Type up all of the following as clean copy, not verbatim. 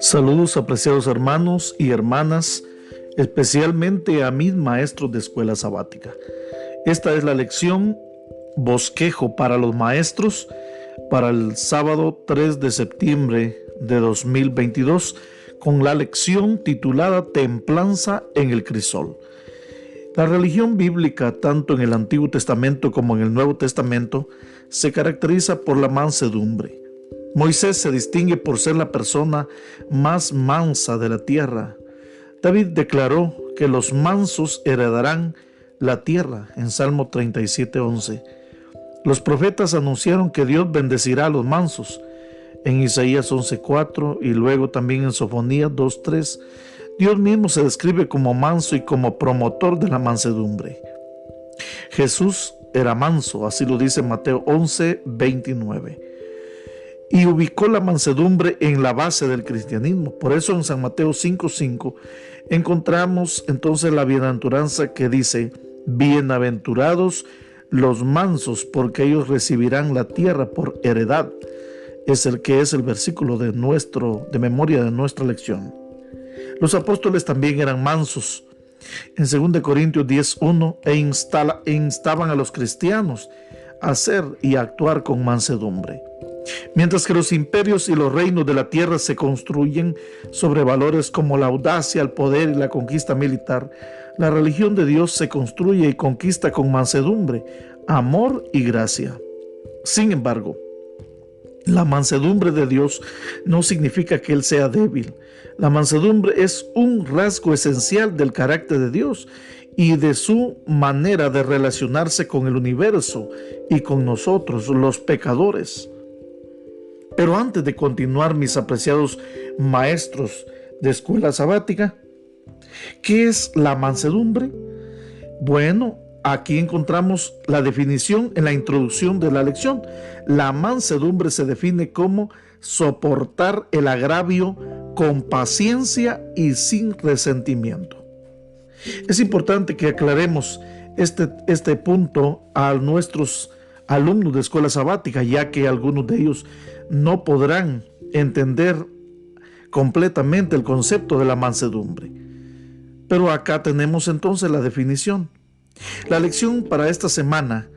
Saludos, apreciados hermanos y hermanas, especialmente a mis maestros de escuela sabática. Esta es la lección Bosquejo para los maestros para el sábado 3 de septiembre de 2022, con la lección titulada Templanza en el crisol. La religión bíblica, tanto en el Antiguo Testamento como en el Nuevo Testamento, se caracteriza por la mansedumbre. Moisés se distingue por ser la persona más mansa de la tierra. David declaró que los mansos heredarán la tierra en Salmo 37:11. Los profetas anunciaron que Dios bendecirá a los mansos en Isaías 11:4 y luego también en Sofonías 2:3. Dios mismo se describe como manso y como promotor de la mansedumbre. Jesús era manso, así lo dice Mateo 11:29. Y ubicó la mansedumbre en la base del cristianismo. Por eso en San Mateo 5:5 encontramos entonces la bienaventuranza que dice: bienaventurados los mansos, porque ellos recibirán la tierra por heredad. Es el que es el versículo de memoria de nuestra lección. Los apóstoles también eran mansos. En 2 Corintios 10:1 instaban a los cristianos a hacer y a actuar con mansedumbre. Mientras que los imperios y los reinos de la tierra se construyen sobre valores como la audacia, el poder y la conquista militar, la religión de Dios se construye y conquista con mansedumbre, amor y gracia. Sin embargo, la mansedumbre de Dios no significa que Él sea débil. La mansedumbre es un rasgo esencial del carácter de Dios y de su manera de relacionarse con el universo y con nosotros, los pecadores. Pero antes de continuar, mis apreciados maestros de escuela sabática, ¿qué es la mansedumbre? Bueno, aquí encontramos la definición en la introducción de la lección. La mansedumbre se define como soportar el agravio con paciencia y sin resentimiento. Es importante que aclaremos este punto a nuestros alumnos de escuela sabática, ya que algunos de ellos no podrán entender completamente el concepto de la mansedumbre. Pero acá tenemos entonces la definición. La lección para esta semana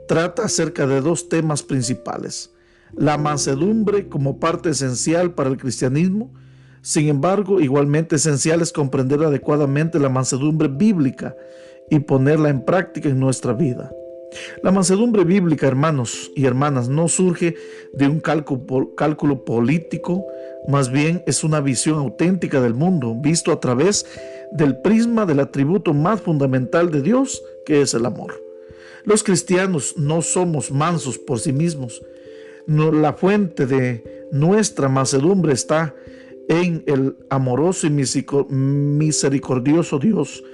trata acerca de dos temas principales: la mansedumbre como parte esencial para el cristianismo. Sin embargo, igualmente esencial es comprender adecuadamente la mansedumbre bíblica y ponerla en práctica en nuestra vida. La mansedumbre bíblica, hermanos y hermanas, no surge de un cálculo político, más bien es una visión auténtica del mundo, visto a través del prisma del atributo más fundamental de Dios, que es el amor. Los cristianos no somos mansos por sí mismos. La fuente de nuestra mansedumbre está en el amoroso y misericordioso Dios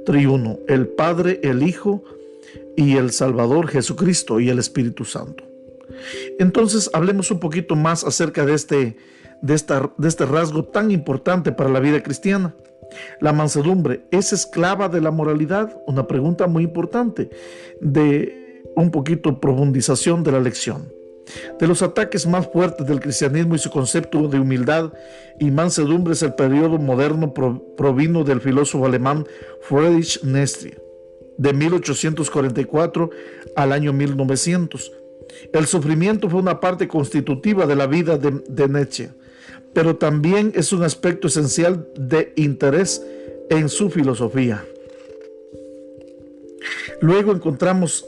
triuno, el Padre, el Hijo y el Salvador Jesucristo y el Espíritu Santo. Entonces hablemos un poquito más acerca de este rasgo tan importante para la vida cristiana. La mansedumbre, ¿es esclava de la moralidad? Una pregunta muy importante de un poquito profundización de la lección. De los ataques más fuertes del cristianismo y su concepto de humildad y mansedumbre es el periodo moderno provino del filósofo alemán Friedrich Nietzsche, de 1844 al año 1900. El sufrimiento fue una parte constitutiva de la vida de Nietzsche, pero también es un aspecto esencial de interés en su filosofía. Luego encontramos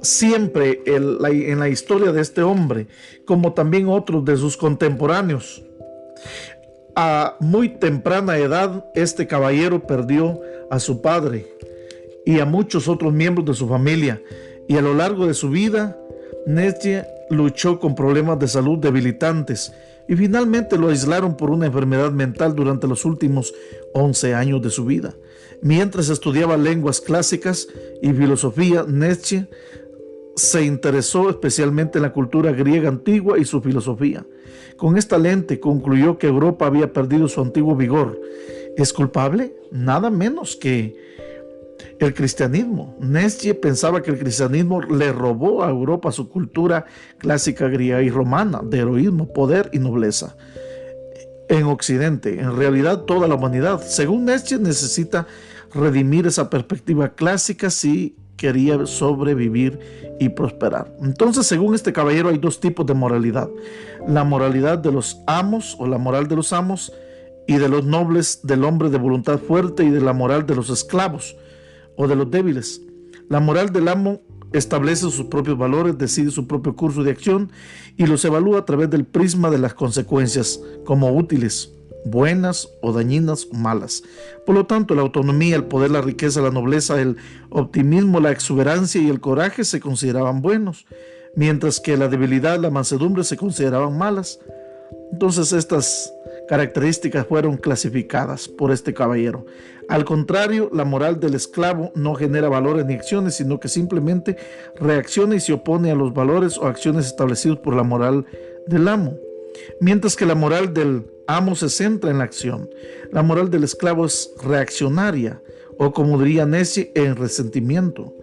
siempre en la historia de este hombre, como también otros de sus contemporáneos. A muy temprana edad, este caballero perdió a su padre y a muchos otros miembros de su familia, y a lo largo de su vida, Nietzsche luchó con problemas de salud debilitantes y finalmente lo aislaron por una enfermedad mental durante los últimos 11 años de su vida. Mientras estudiaba lenguas clásicas y filosofía, Nietzsche se interesó especialmente en la cultura griega antigua y su filosofía. Con esta lente concluyó que Europa había perdido su antiguo vigor. ¿Es culpable? Nada menos que el cristianismo. Nietzsche pensaba que el cristianismo le robó a Europa su cultura clásica griega y romana de heroísmo, poder y nobleza. en Occidente. En realidad, toda la humanidad, según Nietzsche, necesita redimir esa perspectiva clásica si quería sobrevivir y prosperar. Entonces, según este caballero, hay dos tipos de moralidad: la moralidad de los amos, o la moral de los amos, y de los nobles, del hombre de voluntad fuerte, y de la moral de los esclavos o de los débiles. La moral del amo establece sus propios valores, decide su propio curso de acción y los evalúa a través del prisma de las consecuencias como útiles, buenas o dañinas o malas. Por lo tanto, la autonomía, el poder, la riqueza, la nobleza, el optimismo, la exuberancia y el coraje se consideraban buenos, mientras que la debilidad, la mansedumbre se consideraban malas. Entonces estas características fueron clasificadas por este caballero. Al contrario, la moral del esclavo no genera valores ni acciones, sino que simplemente reacciona y se opone a los valores o acciones establecidos por la moral del amo. Mientras que la moral del amo se centra en la acción. La moral del esclavo es reaccionaria, o como diría Nietzsche, en resentimiento.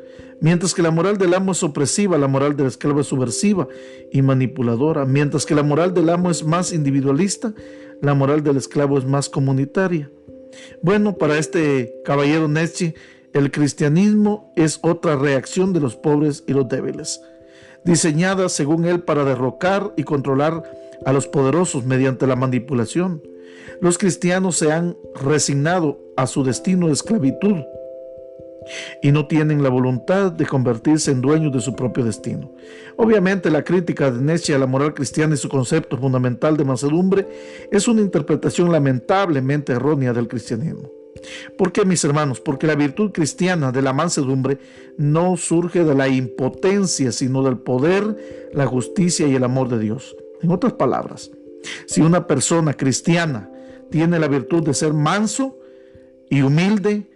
Mientras que la moral del amo es opresiva, la moral del esclavo es subversiva y manipuladora. Mientras que la moral del amo es más individualista, la moral del esclavo es más comunitaria. Bueno, para este caballero Nietzsche, el cristianismo es otra reacción de los pobres y los débiles, diseñada según él para derrocar y controlar a los poderosos mediante la manipulación. Los cristianos se han resignado a su destino de esclavitud y no tienen la voluntad de convertirse en dueños de su propio destino. Obviamente, la crítica de Nietzsche a la moral cristiana y su concepto fundamental de mansedumbre es una interpretación lamentablemente errónea del cristianismo. ¿Por qué, mis hermanos? Porque la virtud cristiana de la mansedumbre no surge de la impotencia, sino del poder, la justicia y el amor de Dios. En otras palabras, si una persona cristiana tiene la virtud de ser manso y humilde,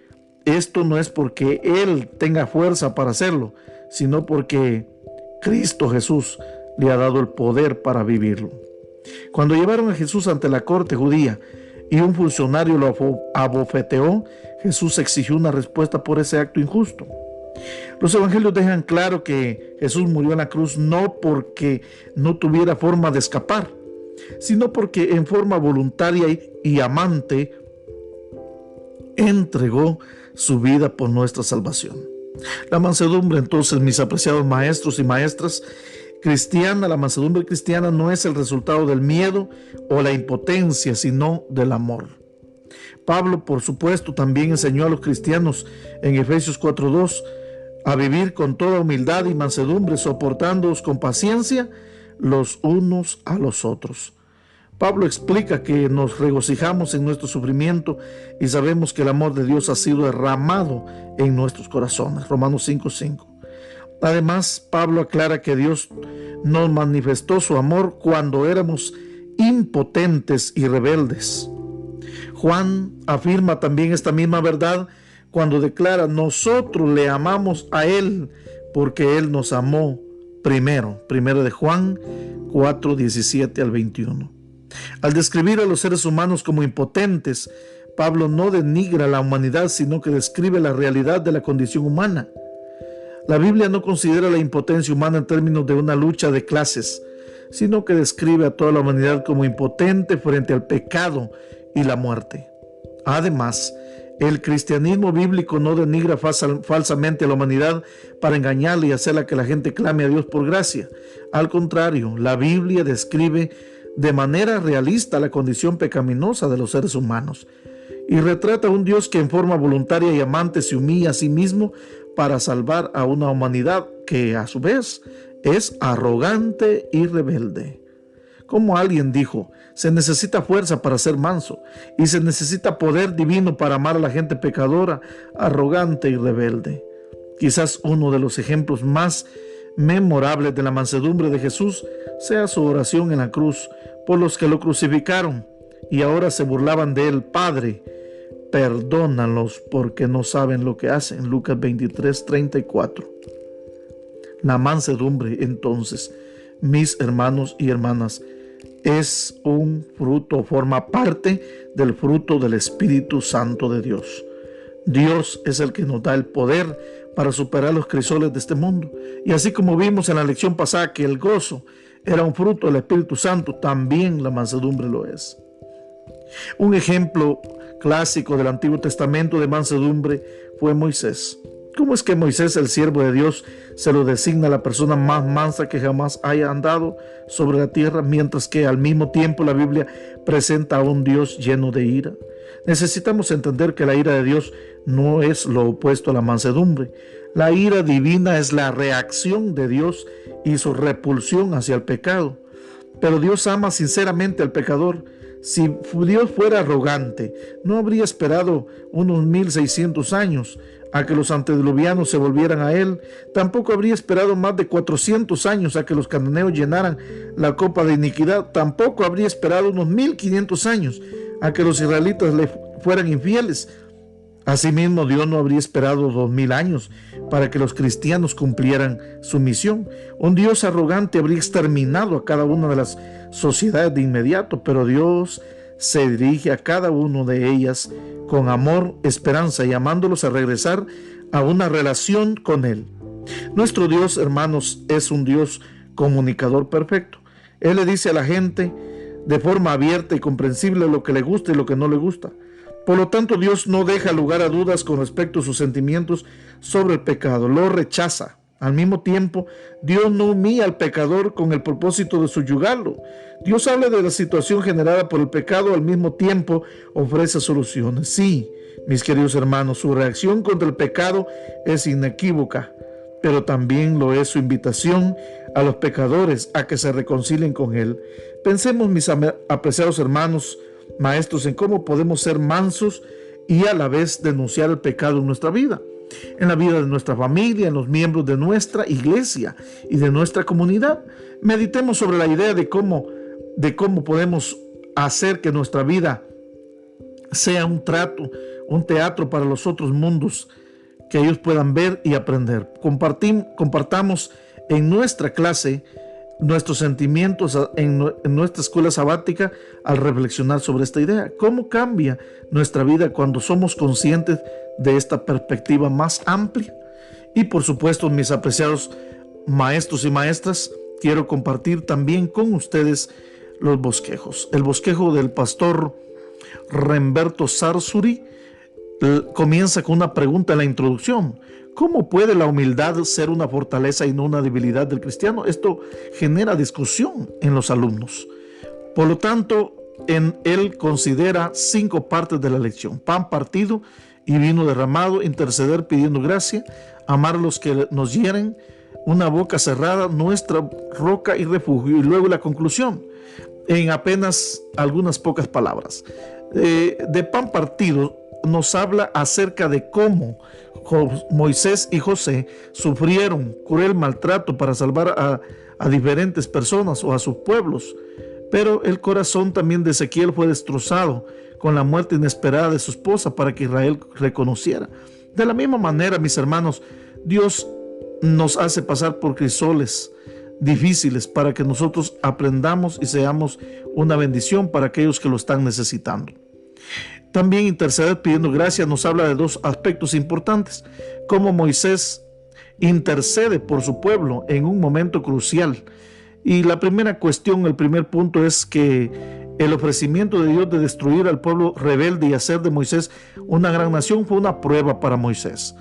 esto no es porque él tenga fuerza para hacerlo, sino porque Cristo Jesús le ha dado el poder para vivirlo. Cuando llevaron a Jesús ante la corte judía y un funcionario lo abofeteó, Jesús exigió una respuesta por ese acto injusto. Los evangelios dejan claro que Jesús murió en la cruz no porque no tuviera forma de escapar, sino porque en forma voluntaria y amante entregó su vida por nuestra salvación. La mansedumbre, entonces, mis apreciados maestros y maestras, la mansedumbre cristiana no es el resultado del miedo o la impotencia, sino del amor. Pablo, por supuesto, también enseñó a los cristianos en Efesios 4:2 a vivir con toda humildad y mansedumbre, soportándoos con paciencia los unos a los otros. Pablo explica que nos regocijamos en nuestro sufrimiento y sabemos que el amor de Dios ha sido derramado en nuestros corazones. Romanos 5:5. Además, Pablo aclara que Dios nos manifestó su amor cuando éramos impotentes y rebeldes. Juan afirma también esta misma verdad cuando declara: nosotros le amamos a Él porque Él nos amó primero. Primero de Juan 4:17 al 21. Al describir a los seres humanos como impotentes, Pablo no denigra la humanidad, sino que describe la realidad de la condición humana. La Biblia no considera la impotencia humana en términos de una lucha de clases, sino que describe a toda la humanidad como impotente frente al pecado y la muerte. Además, el cristianismo bíblico no denigra falsamente a la humanidad para engañarla y hacerla que la gente clame a Dios por gracia. Al contrario, la Biblia describe de manera realista la condición pecaminosa de los seres humanos y retrata a un Dios que en forma voluntaria y amante se humilla a sí mismo para salvar a una humanidad que a su vez es arrogante y rebelde. Como alguien dijo, se necesita fuerza para ser manso y se necesita poder divino para amar a la gente pecadora, arrogante y rebelde. Quizás uno de los ejemplos más memorables de la mansedumbre de Jesús sea su oración en la cruz por los que lo crucificaron y ahora se burlaban de él: Padre, perdónalos porque no saben lo que hacen. Lucas 23:34. La mansedumbre, entonces, mis hermanos y hermanas, es un fruto, forma parte del fruto del Espíritu Santo de Dios. Dios es el que nos da el poder para superar los crisoles de este mundo. Y así como vimos en la lección pasada que el gozo era un fruto del Espíritu Santo, también la mansedumbre lo es. Un ejemplo clásico del Antiguo Testamento de mansedumbre fue Moisés. ¿Cómo es que Moisés, el siervo de Dios, se lo designa la persona más mansa que jamás haya andado sobre la tierra, mientras que al mismo tiempo la Biblia presenta a un Dios lleno de ira? Necesitamos entender que la ira de Dios no es lo opuesto a la mansedumbre. La ira divina es la reacción de Dios y su repulsión hacia el pecado. Pero Dios ama sinceramente al pecador. Si Dios fuera arrogante, no habría esperado unos 1600 años a que los antediluvianos se volvieran a él. Tampoco habría esperado más de 400 años a que los cananeos llenaran la copa de iniquidad. Tampoco habría esperado unos 1500 años a que los israelitas le fueran infieles. Asimismo, Dios no habría esperado 2000 años para que los cristianos cumplieran su misión. Un Dios arrogante habría exterminado a cada una de las sociedades de inmediato, pero Dios se dirige a cada una de ellas con amor, esperanza, y llamándolos a regresar a una relación con Él. Nuestro Dios, hermanos, es un Dios comunicador perfecto. Él le dice a la gente de forma abierta y comprensible lo que le gusta y lo que no le gusta. Por lo tanto, Dios no deja lugar a dudas con respecto a sus sentimientos sobre el pecado, lo rechaza. Al mismo tiempo, Dios no humilla al pecador con el propósito de subyugarlo. Dios habla de la situación generada por el pecado, al mismo tiempo ofrece soluciones. Sí, mis queridos hermanos, su reacción contra el pecado es inequívoca, pero también lo es su invitación a los pecadores a que se reconcilien con Él. Pensemos, mis apreciados hermanos, maestros, en cómo podemos ser mansos y a la vez denunciar el pecado en nuestra vida, en la vida de nuestra familia, en los miembros de nuestra iglesia y de nuestra comunidad. Meditemos sobre la idea de cómo podemos hacer que nuestra vida sea un teatro para los otros mundos, que ellos puedan ver y aprender. Compartamos en nuestra clase nuestros sentimientos en nuestra escuela sabática al reflexionar sobre esta idea. ¿Cómo cambia nuestra vida cuando somos conscientes de esta perspectiva más amplia? Y por supuesto, mis apreciados maestros y maestras, quiero compartir también con ustedes los bosquejos. El bosquejo del pastor Remberto Sarsuri comienza con una pregunta en la introducción. ¿Cómo puede la humildad ser una fortaleza y no una debilidad del cristiano? Esto genera discusión en los alumnos. Por lo tanto, él considera 5 partes de la lección: pan partido y vino derramado, interceder pidiendo gracia, amar a los que nos hieren, una boca cerrada, nuestra roca y refugio. Y luego la conclusión, en apenas algunas pocas palabras. De pan partido nos habla acerca de cómo Moisés y José sufrieron cruel maltrato para salvar a diferentes personas o a sus pueblos, pero el corazón también de Ezequiel fue destrozado con la muerte inesperada de su esposa para que Israel reconociera. De la misma manera, mis hermanos, Dios nos hace pasar por crisoles difíciles para que nosotros aprendamos y seamos una bendición para aquellos que lo están necesitando. También interceder pidiendo gracia nos habla de 2 aspectos importantes: cómo Moisés intercede por su pueblo en un momento crucial. Y la primera cuestión, el primer punto, es que el ofrecimiento de Dios de destruir al pueblo rebelde y hacer de Moisés una gran nación fue una prueba para Moisés.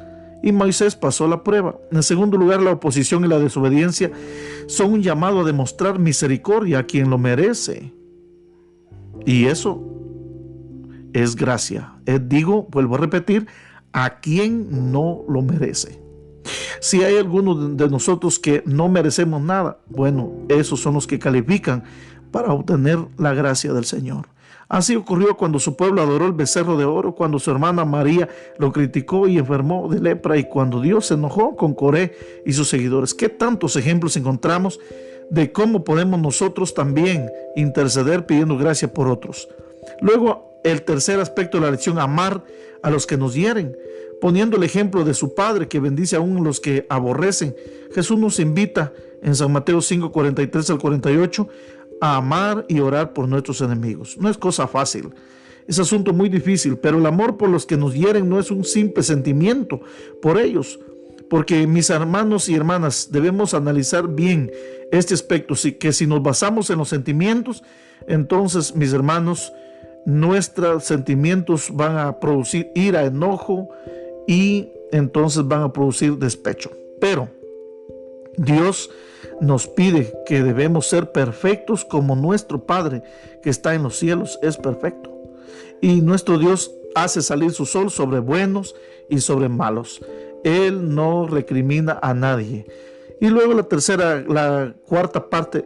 Y Moisés pasó la prueba. En segundo lugar, la oposición y la desobediencia son un llamado a demostrar misericordia a quien lo merece. Y eso es gracia. Vuelvo a repetir, a quien no lo merece. Si hay algunos de nosotros que no merecemos nada, bueno, esos son los que califican para obtener la gracia del Señor. Así ocurrió cuando su pueblo adoró el becerro de oro, cuando su hermana María lo criticó y enfermó de lepra, y cuando Dios se enojó con Coré y sus seguidores. ¿Qué tantos ejemplos encontramos de cómo podemos nosotros también interceder pidiendo gracia por otros? Luego, el tercer aspecto de la lección: amar a los que nos hieren, poniendo el ejemplo de su Padre que bendice aún a los que aborrecen. Jesús nos invita en San Mateo 5, 43 al 48 a amar y orar por nuestros enemigos. No es cosa fácil, es asunto muy difícil, pero el amor por los que nos hieren no es un simple sentimiento por ellos, porque, mis hermanos y hermanas, debemos analizar bien este aspecto, que si nos basamos en los sentimientos, entonces, mis hermanos, nuestros sentimientos van a producir ira, enojo y entonces van a producir despecho. Pero Dios nos pide que debemos ser perfectos como nuestro Padre que está en los cielos es perfecto. Y nuestro Dios hace salir su sol sobre buenos y sobre malos. Él no recrimina a nadie. Y luego la cuarta parte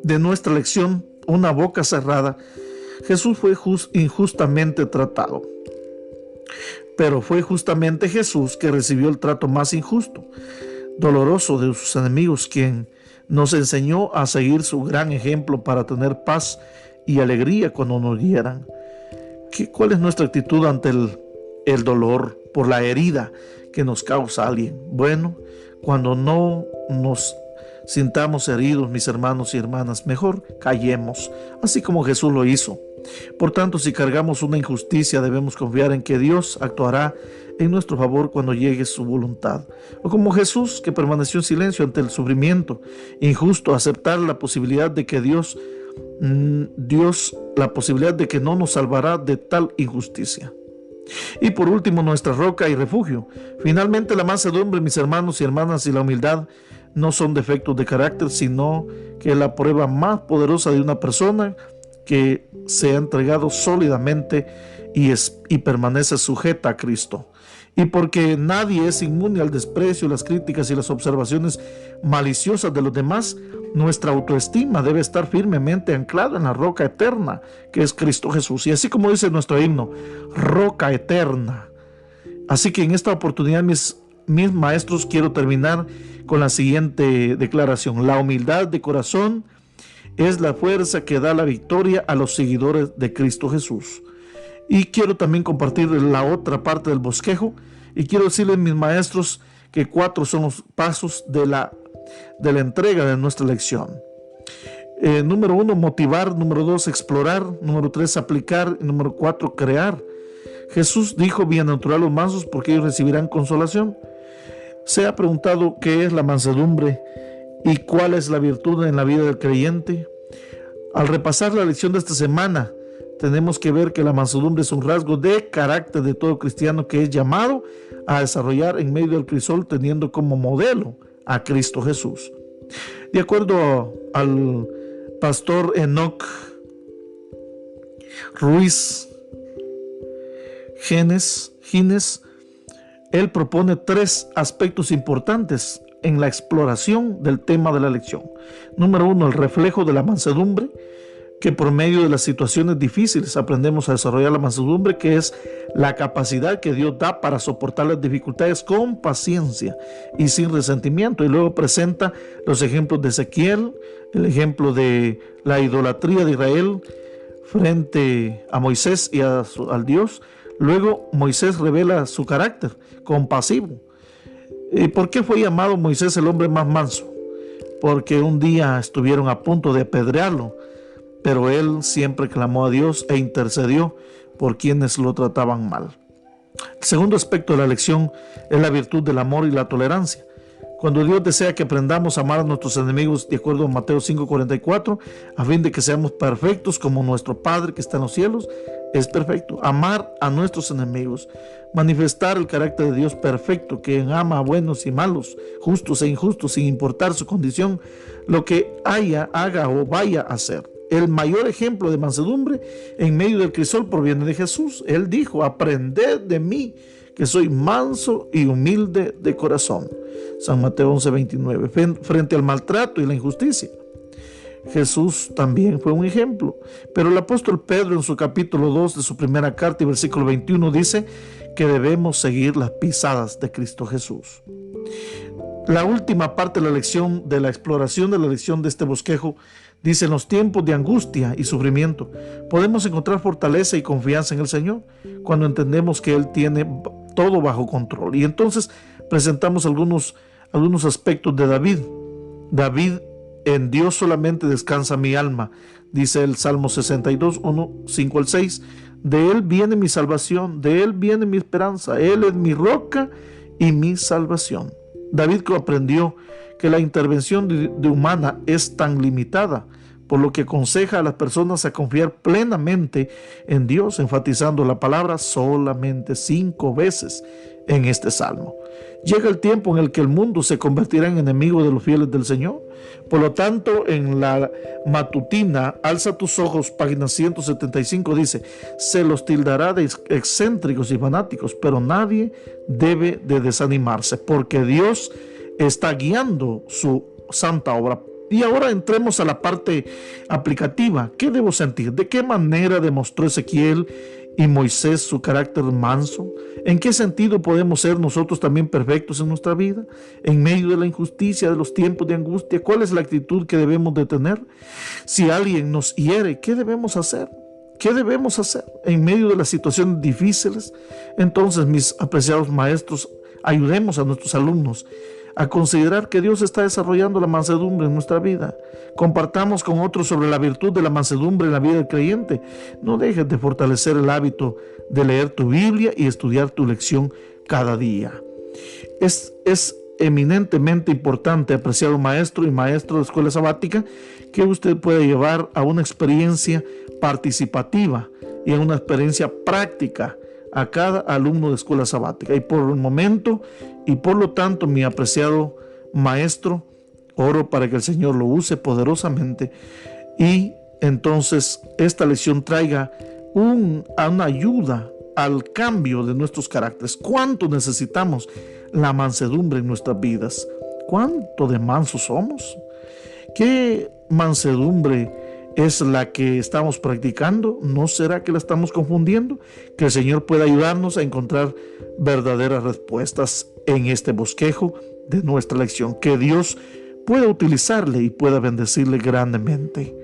de nuestra lección, una boca cerrada. Jesús fue injustamente tratado. Pero fue justamente Jesús que recibió el trato más injusto, doloroso de sus enemigos, quien nos enseñó a seguir su gran ejemplo para tener paz y alegría cuando nos hieran. ¿Cuál es nuestra actitud ante el dolor por la herida que nos causa alguien? Bueno, cuando no nos sintamos heridos, mis hermanos y hermanas, mejor callemos, así como Jesús lo hizo. Por tanto, si cargamos una injusticia, debemos confiar en que Dios actuará en nuestro favor cuando llegue su voluntad. O como Jesús, que permaneció en silencio ante el sufrimiento injusto, aceptar la posibilidad de que la posibilidad de que no nos salvará de tal injusticia. Y por último, nuestra roca y refugio. Finalmente, la mansedumbre, mis hermanos y hermanas, y la humildad no son defectos de carácter, sino que es la prueba más poderosa de una persona que se ha entregado sólidamente y permanece sujeta a Cristo. Y porque nadie es inmune al desprecio, las críticas y las observaciones maliciosas de los demás, nuestra autoestima debe estar firmemente anclada en la roca eterna, que es Cristo Jesús. Y así como dice nuestro himno, roca eterna. Así que en esta oportunidad, mis maestros, quiero terminar con la siguiente declaración. La humildad de corazón es la fuerza que da la victoria a los seguidores de Cristo Jesús. Y quiero también compartir la otra parte del bosquejo. Y quiero decirles, mis maestros, que 4 son los pasos de la entrega de nuestra lección. Número 1, motivar. Número 2, explorar. Número 3, aplicar. Y número 4, crear. Jesús dijo, bienaventurados los mansos, porque ellos recibirán consolación. Se ha preguntado qué es la mansedumbre y cuál es la virtud en la vida del creyente. Al repasar la lección de esta semana, tenemos que ver que la mansedumbre es un rasgo de carácter de todo cristiano que es llamado a desarrollar en medio del crisol, teniendo como modelo a Cristo Jesús. De acuerdo al pastor Enoch Ruiz Gines, él propone 3 aspectos importantes en la exploración del tema de la lección. Número 1, el reflejo de la mansedumbre, que por medio de las situaciones difíciles aprendemos a desarrollar la mansedumbre, que es la capacidad que Dios da para soportar las dificultades con paciencia y sin resentimiento. Y luego presenta los ejemplos de Ezequiel, el ejemplo de la idolatría de Israel frente a Moisés y al Dios. Luego Moisés revela su carácter compasivo. ¿Y por qué fue llamado Moisés el hombre más manso? Porque un día estuvieron a punto de apedrearlo, pero él siempre clamó a Dios e intercedió por quienes lo trataban mal. El segundo aspecto de la lección es la virtud del amor y la tolerancia. Cuando Dios desea que aprendamos a amar a nuestros enemigos, de acuerdo a Mateo 5:44, a fin de que seamos perfectos como nuestro Padre que está en los cielos es perfecto. Amar a nuestros enemigos, manifestar el carácter de Dios perfecto, que ama a buenos y malos, justos e injustos, sin importar su condición, lo que haga o vaya a hacer. El mayor ejemplo de mansedumbre en medio del crisol proviene de Jesús. Él dijo, aprended de mí, que soy manso y humilde de corazón. San Mateo 11:29. Frente al maltrato y la injusticia, Jesús también fue un ejemplo. Pero el apóstol Pedro, en su capítulo 2 de su primera carta y versículo 21, dice que debemos seguir las pisadas de Cristo Jesús. La última parte de la lección, de la exploración de la lección de este bosquejo, dice: en los tiempos de angustia y sufrimiento podemos encontrar fortaleza y confianza en el Señor cuando entendemos que Él tiene todo bajo control. Y entonces presentamos algunos aspectos de David. David: en Dios solamente descansa mi alma, dice el Salmo 62, 1, 5 al 6. De Él viene mi salvación, de Él viene mi esperanza, Él es mi roca y mi salvación. David aprendió que la intervención de humana es tan limitada por lo que aconseja a las personas a confiar plenamente en Dios, enfatizando la palabra solamente 5 veces en este salmo. Llega el tiempo en el que el mundo se convertirá en enemigo de los fieles del Señor. Por lo tanto, en la matutina, Alza tus ojos, página 175, dice: se los tildará de excéntricos y fanáticos, pero nadie debe de desanimarse, porque Dios está guiando su santa obra. Y ahora entremos a la parte aplicativa. ¿Qué debo sentir? ¿De qué manera demostró Ezequiel y Moisés su carácter manso? ¿En qué sentido podemos ser nosotros también perfectos en nuestra vida? En medio de la injusticia, de los tiempos de angustia, ¿cuál es la actitud que debemos de tener? Si alguien nos hiere, ¿qué debemos hacer? ¿Qué debemos hacer en medio de las situaciones difíciles? Entonces, mis apreciados maestros, ayudemos a nuestros alumnos a considerar que Dios está desarrollando la mansedumbre en nuestra vida. Compartamos con otros sobre la virtud de la mansedumbre en la vida del creyente. No dejes de fortalecer el hábito de leer tu Biblia y estudiar tu lección cada día. Es eminentemente importante, apreciado maestro y maestro de escuela sabática, que usted pueda llevar a una experiencia participativa y a una experiencia práctica a cada alumno de escuela sabática. Y por el momento y por lo tanto, mi apreciado maestro, oro para que el Señor lo use poderosamente y entonces esta lección traiga una ayuda al cambio de nuestros caracteres. ¿Cuánto necesitamos la mansedumbre en nuestras vidas? ¿Cuánto de mansos somos? ¿Qué mansedumbre es la que estamos practicando? ¿No será que la estamos confundiendo? Que el Señor pueda ayudarnos a encontrar verdaderas respuestas en este bosquejo de nuestra lección. Que Dios pueda utilizarle y pueda bendecirle grandemente.